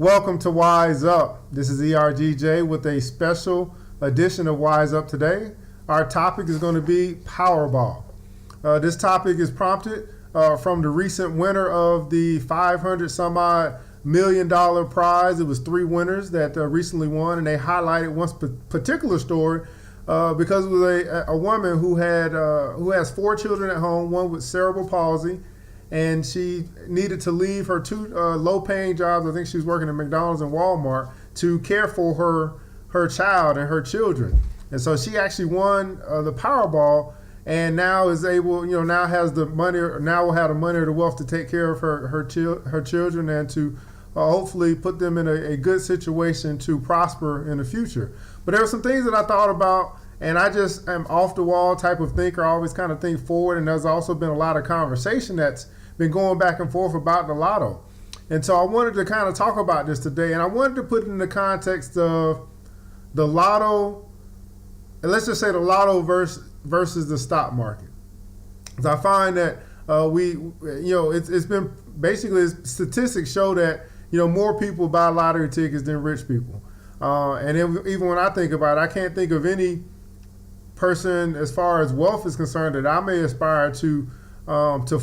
Welcome to Wise Up. This is ERGJ with a special edition of Wise Up today. Our topic is going to be Powerball. This topic is prompted from the recent winner of the 500 some odd $1 million prize. It was 3 winners that recently won, and they highlighted one particular story because it was a woman who has 4 children at home, one with cerebral palsy, and she needed to leave her 2 low-paying jobs. I think she was working at McDonald's and Walmart to care for her child and her children. And so she actually won the Powerball, and now is able, now has the money, now will have the money or the wealth to take care of her children and to hopefully put them in a good situation to prosper in the future. But there were some things that I thought about, and I just am off the wall type of thinker. I always kind of think forward, and there's also been a lot of conversation that's been going back and forth about the lotto. And so I wanted to kind of talk about this today, and I wanted to put it in the context of the lotto, and let's just say the lotto versus the stock market. So I find that it's been basically, statistics show that more people buy lottery tickets than rich people. And even when I think about it, I can't think of any person as far as wealth is concerned that I may aspire to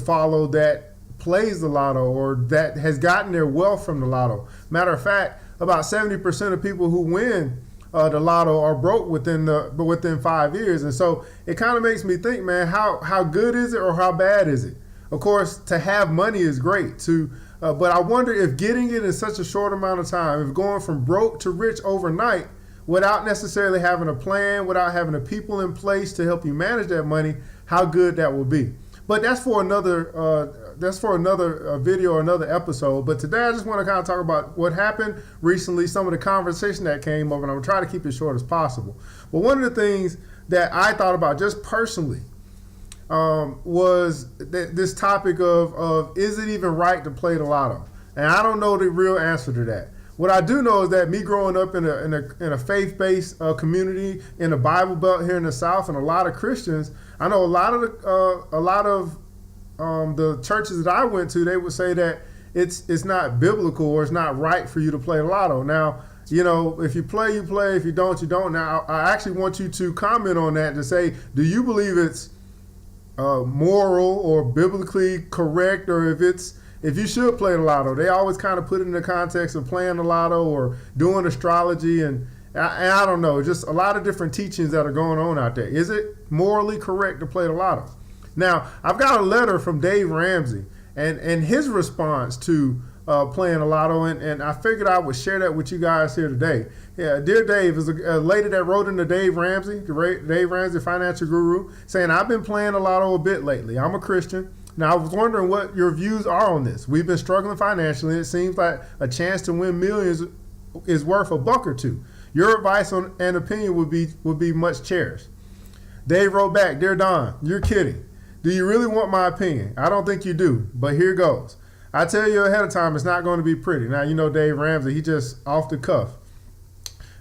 follow that plays the lotto or that has gotten their wealth from the lotto. Matter of fact, about 70% of people who win the lotto are broke within 5 years. And so it kind of makes me think, man, how good is it or how bad is it? Of course, to have money is great, but I wonder if getting it in such a short amount of time, if going from broke to rich overnight without necessarily having a plan, without having the people in place to help you manage that money, how good that will be. But that's for another video or another episode. But today I just want to kind of talk about what happened recently, some of the conversation that came up, and I'm going to try to keep it short as possible. But one of the things that I thought about just personally was this topic of is it even right to play the lotto? And I don't know the real answer to that. What I do know is that me growing up in a faith-based community in the Bible Belt here in the South, and a lot of Christians, I know a lot of the churches that I went to, they would say that it's not biblical or it's not right for you to play the lotto. Now, if you play, you play. If you don't, you don't. Now, I actually want you to comment on that to say, do you believe it's moral or biblically correct, or if you should play the lotto? They always kind of put it in the context of playing the lotto or doing astrology, and I don't know, just a lot of different teachings that are going on out there. Is it morally correct to play the lotto? Now, I've got a letter from Dave Ramsey and his response to playing the lotto, and I figured I would share that with you guys here today. Yeah, Dear Dave is a lady that wrote into Dave Ramsey, Dave Ramsey, financial guru, saying, I've been playing the lotto a bit lately. I'm a Christian. Now, I was wondering what your views are on this. We've been struggling financially. It seems like a chance to win millions is worth $1 or $2. Your advice and opinion would be much cherished. Dave wrote back, Dear Don, you're kidding. Do you really want my opinion? I don't think you do, but here goes. I tell you ahead of time, it's not going to be pretty. Now, Dave Ramsey, he just off the cuff.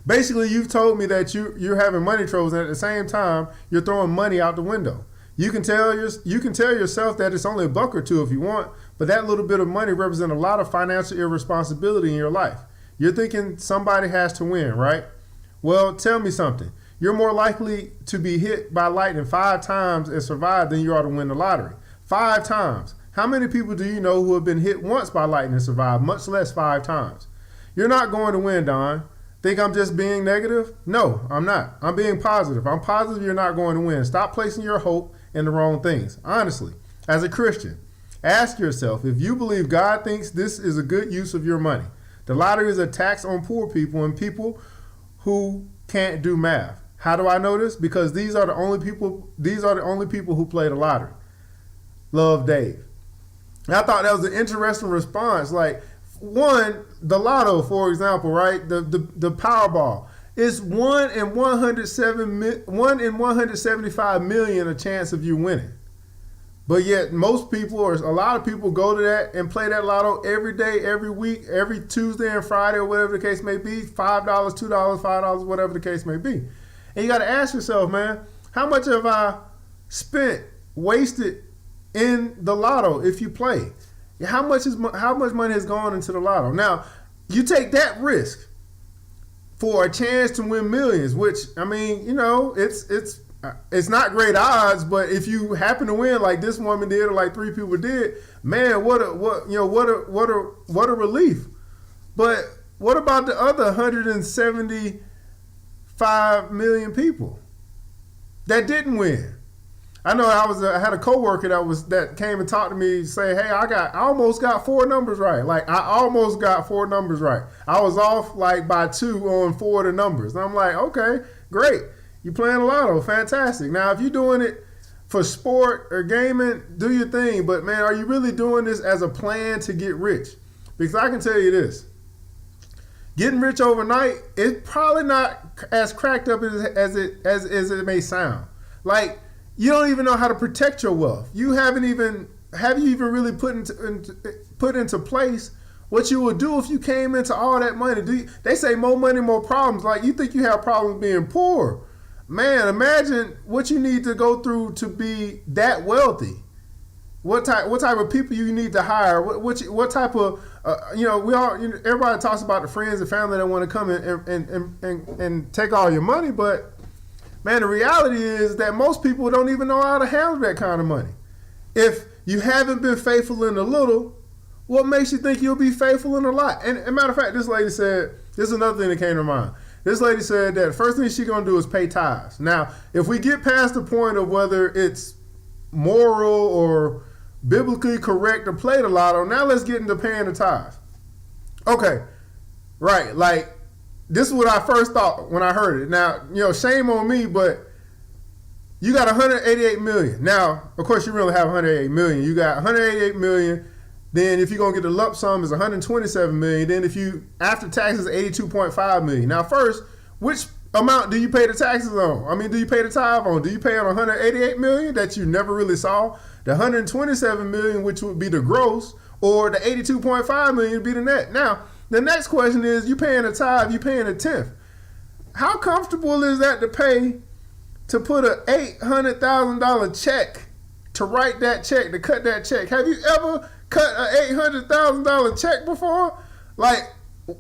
Basically, you've told me that you're having money troubles, and at the same time, you're throwing money out the window. You can tell yourself that it's only $1 or $2 if you want, but that little bit of money represents a lot of financial irresponsibility in your life. You're thinking somebody has to win, right? Well, tell me something. You're more likely to be hit by lightning 5 times and survive than you are to win the lottery. 5 times. How many people do you know who have been hit once by lightning and survived, much less 5 times? You're not going to win, Don. Think I'm just being negative? No, I'm not. I'm being positive. I'm positive you're not going to win. Stop placing your hope in the wrong things. Honestly, as a Christian, ask yourself if you believe God thinks this is a good use of your money. The lottery is a tax on poor people and people who can't do math. How do I know this? Because these are the only people who play the lottery. Love, Dave. And I thought that was an interesting response. Like, one, the lotto, for example, right? The Powerball. It's 1 in 175 million a chance of you winning. But yet most people, or a lot of people, go to that and play that lotto every day, every week, every Tuesday and Friday, or whatever the case may be. $5, $2, $5, whatever the case may be. And you got to ask yourself, man, how much have I wasted in the lotto if you play? How much money has gone into the lotto? Now, you take that risk for a chance to win millions, which, I mean, you know, it's not great odds, but if you happen to win like this woman did or like 3 people did, man, what a relief. But what about the other 175 million people that didn't win? I know I had a coworker that came and talked to me saying, "Hey, I almost got 4 numbers right. Like I almost got 4 numbers right. I was off like by 2 on 4 of the numbers." And I'm like, "Okay, great. You playing a lotto, fantastic. Now, if you're doing it for sport or gaming, do your thing. But man, are you really doing this as a plan to get rich? Because I can tell you this: getting rich overnight is probably not as cracked up as it may sound. Like, you don't even know how to protect your wealth. Have you even really put into place what you would do if you came into all that money? They say more money, more problems. Like, you think you have problems being poor. Man, imagine what you need to go through to be that wealthy. What type of people you need to hire? What type of everybody talks about the friends and family that want to come and take all your money, but man, the reality is that most people don't even know how to handle that kind of money. If you haven't been faithful in a little, what makes you think you'll be faithful in a lot? And as a matter of fact, this lady said, this is another thing that came to mind. This lady said that the first thing she's going to do is pay tithes. Now, if we get past the point of whether it's moral or biblically correct to play the lotto, now let's get into paying the tithes. Okay, right, like, this is what I first thought when I heard it. Now, shame on me, but you got 188 million. Now, of course, you really have 188 million. You got 188 million. Then if you're going to get the lump sum, it's 127 million. Then if you, after taxes, 82.5 million. Now, first, which amount do you pay the taxes on? I mean, do you pay the tithe on? Do you pay on 188 million that you never really saw? The 127 million, which would be the gross, or the 82.5 million would be the net. Now, the next question is, you paying a tithe, you paying a tenth. How comfortable is that to pay to put a $800,000 check, to write that check, to cut that check? Have you ever cut a $800,000 check before? Like,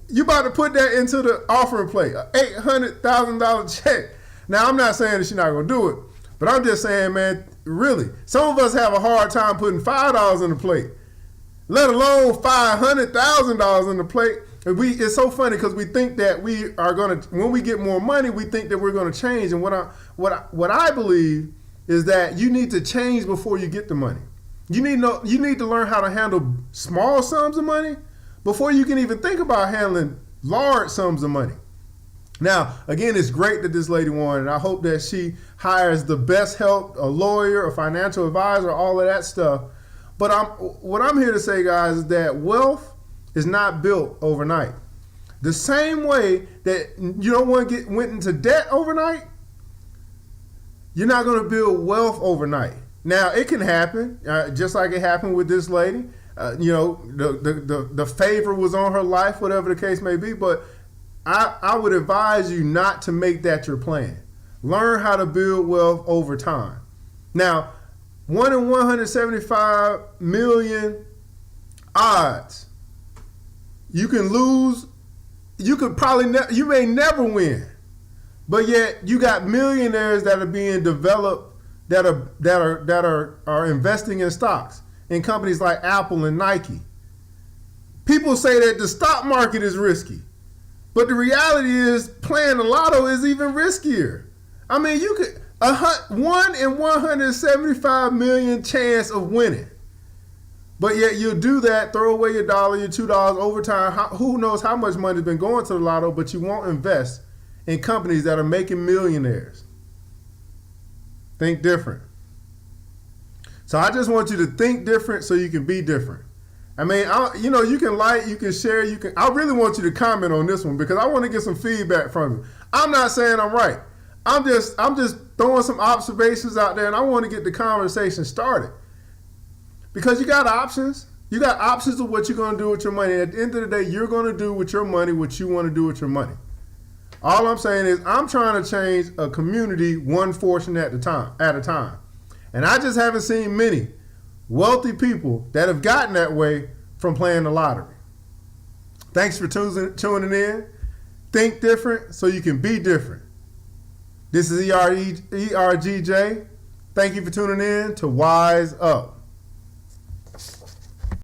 you about to put that into the offering plate, a $800,000 check. Now, I'm not saying that you're not going to do it, but I'm just saying, man, really, some of us have a hard time putting $5 in the plate, let alone $500,000 in the plate. It's so funny because we think that we are going to, when we get more money, we think that we're going to change. And what I believe is that you need to change before you get the money. You need to learn how to handle small sums of money before you can even think about handling large sums of money. Now, again, it's great that this lady won, and I hope that she hires the best help, a lawyer, a financial advisor, all of that stuff. But what I'm here to say, guys, is that wealth is not built overnight. The same way that you don't want to went into debt overnight, you're not going to build wealth overnight. Now, it can happen, just like it happened with this lady. The favor was on her life, whatever the case may be. But I would advise you not to make that your plan. Learn how to build wealth over time. Now, 1 in 175 million odds. You can lose. You could probably you may never win, but yet you got millionaires that are being developed that are investing in stocks in companies like Apple and Nike. People say that the stock market is risky, but the reality is playing the lotto is even riskier. I mean, you could 1 in 175 million chance of winning. But yet you'll do that, throw away your $1, your $2 over time. Who knows how much money's been going to the lotto, but you won't invest in companies that are making millionaires. Think different. So I just want you to think different so you can be different. I mean, you can like, you can share, I really want you to comment on this one because I want to get some feedback from you. I'm not saying I'm right. I'm just throwing some observations out there, and I want to get the conversation started. Because you got options. You got options of what you're going to do with your money. At the end of the day, you're going to do with your money what you want to do with your money. All I'm saying is I'm trying to change a community one fortune at a time. And I just haven't seen many wealthy people that have gotten that way from playing the lottery. Thanks for tuning in. Think different so you can be different. This is ERGJ. Thank you for tuning in to Wise Up.